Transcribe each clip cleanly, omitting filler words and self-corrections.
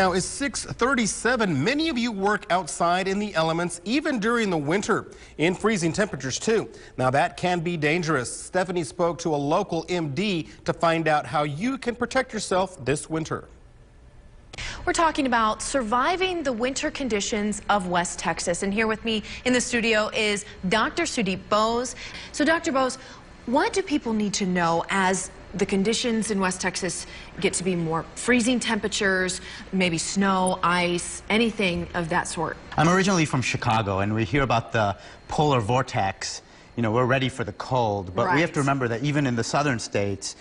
Now it's 6:37. Many of you work outside in the elements, even during the winter, in freezing temperatures too. Now that can be dangerous. Stephanie spoke to a local MD to find out how you can protect yourself this winter. We're talking about surviving the winter conditions of West Texas. And here with me in the studio is Dr. Sudip Bose. So Dr. Bose, what do people need to know as the conditions in West Texas get to be more freezing temperatures, maybe snow, ice, anything of that sort? I'm originally from Chicago, and we hear about the polar vortex. You know, we're ready for the cold, but we have to remember that even in the southern states,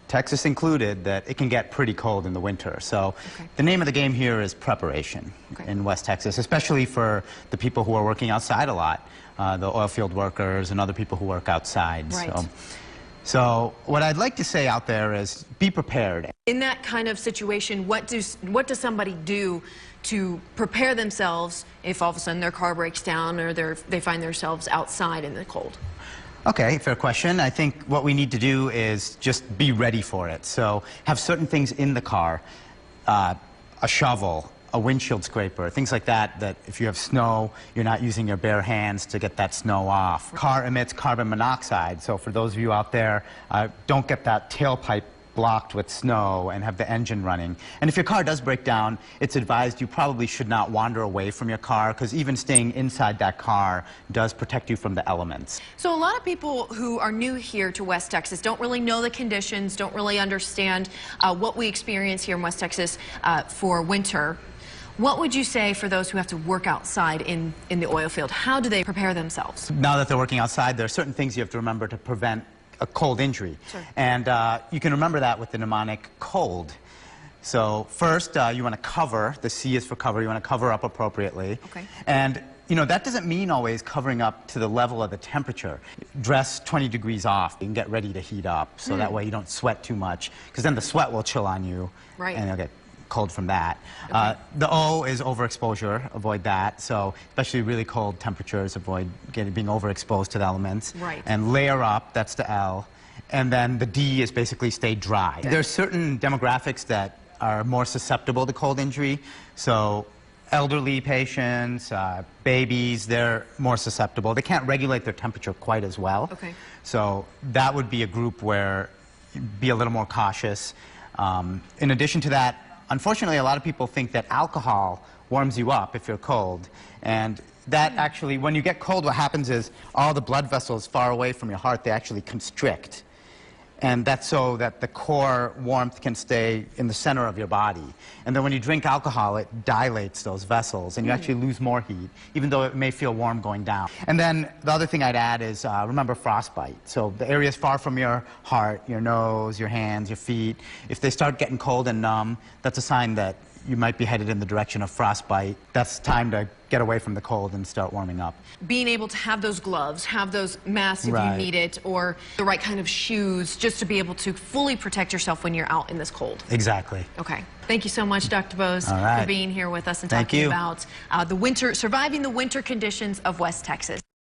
Texas included, that it can get pretty cold in the winter. So the name of the game here is preparation in West Texas, especially for the people who are working outside a lot, the oil field workers and other people who work outside. So what I'd like to say out there is be prepared. In that kind of situation, what does somebody do to prepare themselves if all of a sudden their car breaks down or they find themselves outside in the cold? Okay, fair question. I think what we need to do is just be ready for it. So have certain things in the car, a shovel, a windshield scraper, things like that, that if you have snow, you're not using your bare hands to get that snow off. Car emits carbon monoxide, so for those of you out there, don't get that tailpipe blocked with snow and have the engine running. And if your car does break down, it's advised you probably should not wander away from your car, because even staying inside that car does protect you from the elements. So a lot of people who are new here to West Texas don't really know the conditions, don't really understand what we experience here in West Texas for winter. What would you say for those who have to work outside in the oil field? How do they prepare themselves? Now that they're working outside, there are certain things you have to remember to prevent a cold injury. And you can remember that with the mnemonic cold. So first, you want to cover. The C is for cover. You want to cover up appropriately. And you know, that doesn't mean always covering up to the level of the temperature. Dress 20 degrees off. You can get ready to heat up, so that way you don't sweat too much, because then the sweat will chill on you, and you'll get cold from that. The O is overexposure. Avoid that. So especially really cold temperatures, avoid being overexposed to the elements. And layer up, that's the L. And then the D is basically stay dry. There's certain demographics that are more susceptible to cold injury. So elderly patients, babies, they're more susceptible. They can't regulate their temperature quite as well. So that would be a group where be a little more cautious. In addition to that, unfortunately, a lot of people think that alcohol warms you up if you're cold. And that actually, when you get cold, what happens is all the blood vessels far away from your heart, they actually constrict. And that's so that the core warmth can stay in the center of your body. And then when you drink alcohol, it dilates those vessels, and you actually lose more heat, even though it may feel warm going down. And then the other thing I'd add is remember frostbite. So the areas far from your heart, your nose, your hands, your feet, if they start getting cold and numb, that's a sign that you might be headed in the direction of frostbite. That's time to get away from the cold and start warming up. Being able to have those gloves, have those masks if you need it, or the right kind of shoes, just to be able to fully protect yourself when you're out in this cold. Exactly. Okay. Thank you so much, Dr. Bose, for being here with us and talking about surviving the winter conditions of West Texas.